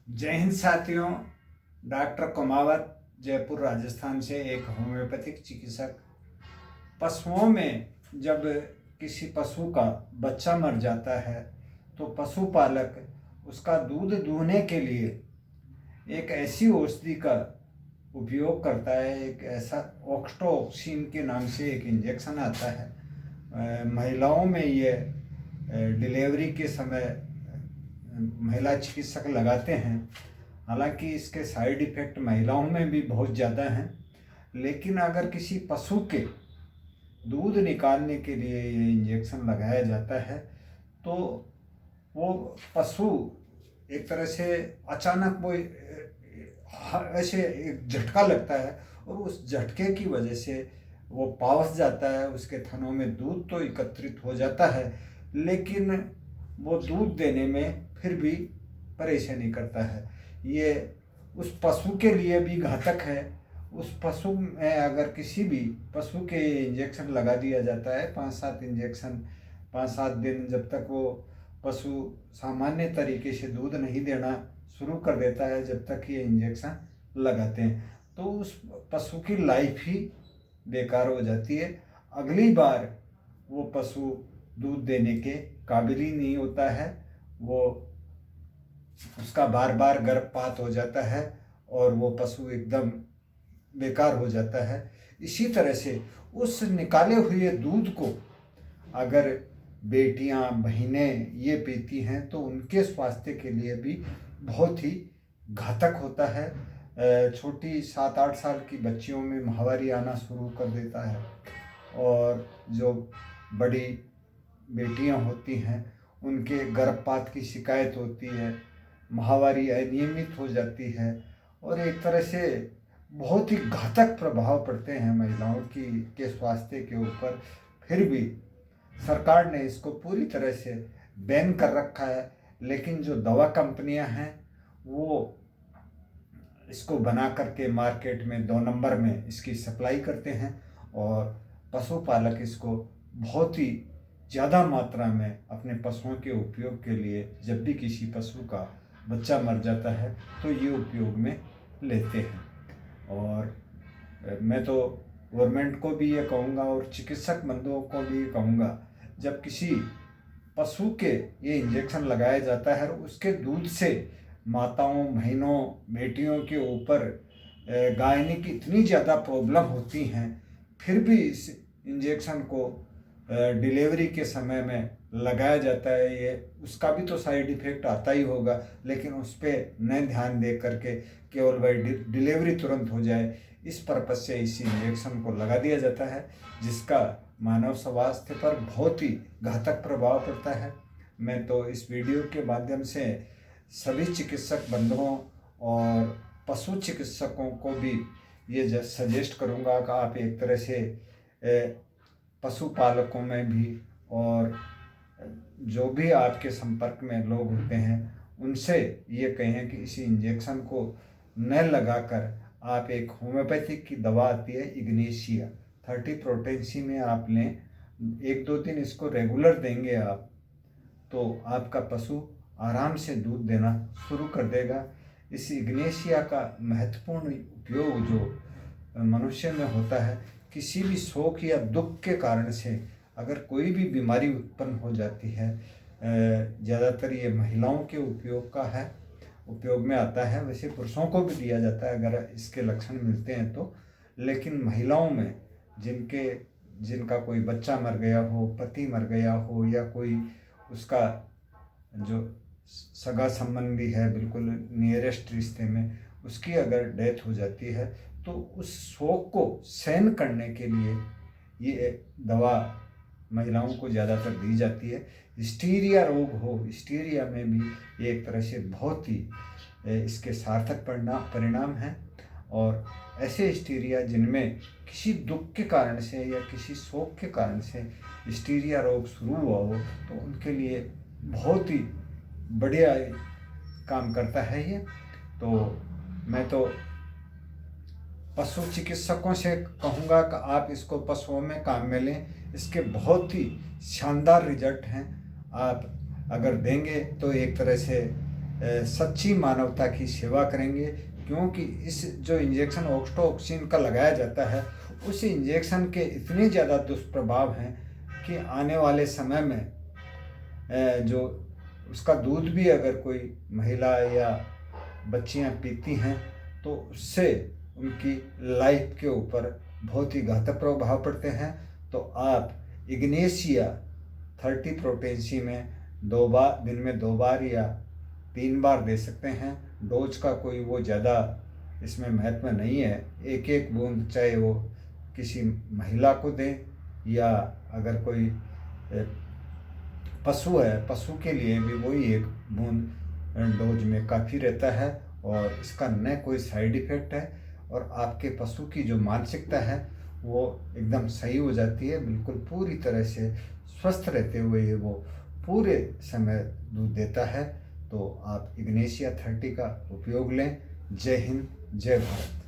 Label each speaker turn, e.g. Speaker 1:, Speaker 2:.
Speaker 1: जय हिंद साथियों। डॉक्टर कुमावत, जयपुर राजस्थान से एक होम्योपैथिक चिकित्सक। पशुओं में जब किसी पशु का बच्चा मर जाता है तो पशुपालक उसका दूध दूहने के लिए एक ऐसी औषधि का उपयोग करता है। एक ऐसा ऑक्सटोसिन के नाम से एक इंजेक्शन आता है। महिलाओं में ये डिलीवरी के समय महिला चिकित्सक लगाते हैं। हालांकि इसके साइड इफ़ेक्ट महिलाओं में भी बहुत ज़्यादा हैं, लेकिन अगर किसी पशु के दूध निकालने के लिए ये इंजेक्शन लगाया जाता है तो वो पशु एक तरह से अचानक वो ऐसे एक झटका लगता है और उस झटके की वजह से वो पावस जाता है। उसके थनों में दूध तो एकत्रित हो जाता है, लेकिन वो दूध देने में फिर भी परेशानी करता है। ये उस पशु के लिए भी घातक है। उस पशु में अगर किसी भी पशु के इंजेक्शन लगा दिया जाता है, 5-7 इंजेक्शन 5-7 दिन, जब तक वो पशु सामान्य तरीके से दूध नहीं देना शुरू कर देता है, जब तक ये इंजेक्शन लगाते हैं तो उस पशु की लाइफ ही बेकार हो जाती है। अगली बार वो पशु दूध देने के काबिल ही नहीं होता है। वो उसका बार बार गर्भपात हो जाता है और वो पशु एकदम बेकार हो जाता है। इसी तरह से उस निकाले हुए दूध को अगर बेटियां, बहनें ये पीती हैं तो उनके स्वास्थ्य के लिए भी बहुत ही घातक होता है। छोटी 7-8 साल की बच्चियों में माहवारी आना शुरू कर देता है और जो बड़ी बेटियां होती हैं उनके गर्भपात की शिकायत होती है, माहवारी अनियमित हो जाती है और एक तरह से बहुत ही घातक प्रभाव पड़ते हैं महिलाओं के स्वास्थ्य के ऊपर। फिर भी सरकार ने इसको पूरी तरह से बैन कर रखा है, लेकिन जो दवा कंपनियां हैं वो इसको बना करके मार्केट में 2 नंबर में इसकी सप्लाई करते हैं और पशुपालक इसको बहुत ही ज़्यादा मात्रा में अपने पशुओं के उपयोग के लिए, जब भी किसी पशु का बच्चा मर जाता है तो ये उपयोग में लेते हैं। और मैं तो गवर्नमेंट को भी ये कहूँगा और चिकित्सक बंधुओं को भी ये कहूँगा, जब किसी पशु के ये इंजेक्शन लगाया जाता है और उसके दूध से माताओं, बहनों, बेटियों के ऊपर गायनी की इतनी ज़्यादा प्रॉब्लम होती हैं, फिर भी इस इंजेक्शन को डिलीवरी के समय में लगाया जाता है। ये उसका भी तो साइड इफ़ेक्ट आता ही होगा, लेकिन उस पर न ध्यान दे करके केवल भाई डिलीवरी तुरंत हो जाए, इस पर्पज़ से इस इंजेक्शन को लगा दिया जाता है, जिसका मानव स्वास्थ्य पर बहुत ही घातक प्रभाव पड़ता है। मैं तो इस वीडियो के माध्यम से सभी चिकित्सक बंधुओं और पशु चिकित्सकों को भी ये सजेस्ट करूँगा कि आप एक तरह से पशुपालकों में भी और जो भी आपके संपर्क में लोग होते हैं उनसे ये कहें कि इसी इंजेक्शन को न लगाकर आप एक होम्योपैथिक की दवा आती है इग्नेशिया 30 पोटेंसी में आप लें। 1-2 दिन इसको रेगुलर देंगे आप तो आपका पशु आराम से दूध देना शुरू कर देगा। इस इग्नेशिया का महत्वपूर्ण उपयोग जो मनुष्य में होता है, किसी भी शोक या दुख के कारण से अगर कोई भी बीमारी उत्पन्न हो जाती है, ज़्यादातर ये महिलाओं के उपयोग में आता है। वैसे पुरुषों को भी दिया जाता है अगर इसके लक्षण मिलते हैं तो, लेकिन महिलाओं में जिनका कोई बच्चा मर गया हो, पति मर गया हो या कोई उसका जो सगा संबंधी है बिल्कुल नियरेस्ट रिश्ते में, उसकी अगर डेथ हो जाती है तो उस शोक को सहन करने के लिए ये दवा महिलाओं को ज़्यादातर दी जाती है। हिस्टीरिया रोग हो, हिस्टीरिया में भी एक तरह से बहुत ही इसके सार्थक परिणाम हैं। और ऐसे हिस्टीरिया जिनमें किसी दुख के कारण से या किसी शोक के कारण से हिस्टीरिया रोग शुरू हुआ हो तो उनके लिए बहुत ही बढ़िया काम करता है ये। तो मैं तो पशु चिकित्सकों से कहूँगा कि आप इसको पशुओं में काम में लें, इसके बहुत ही शानदार रिजल्ट हैं। आप अगर देंगे तो एक तरह से सच्ची मानवता की सेवा करेंगे, क्योंकि इस जो इंजेक्शन ऑक्सटोसिन का लगाया जाता है, उस इंजेक्शन के इतने ज़्यादा दुष्प्रभाव हैं कि आने वाले समय में जो उसका दूध भी अगर कोई महिला या बच्चियां पीती हैं तो उससे उनकी लाइफ के ऊपर बहुत ही घातक प्रभाव पड़ते हैं। तो आप इग्नेशिया 30 प्रोटेंसी में 2 बार, दिन में 2 बार या 3 बार दे सकते हैं। डोज का कोई वो ज़्यादा इसमें महत्व नहीं है। एक एक बूंद, चाहे वो किसी महिला को दें या अगर कोई पशु है, पशु के लिए भी वही एक बूंद डोज में काफ़ी रहता है और इसका न कोई साइड इफ़ेक्ट है और आपके पशु की जो मानसिकता है वो एकदम सही हो जाती है। बिल्कुल पूरी तरह से स्वस्थ रहते हुए वो पूरे समय दूध देता है। तो आप इग्नेशिया 30 का उपयोग लें। जय हिंद, जय भारत।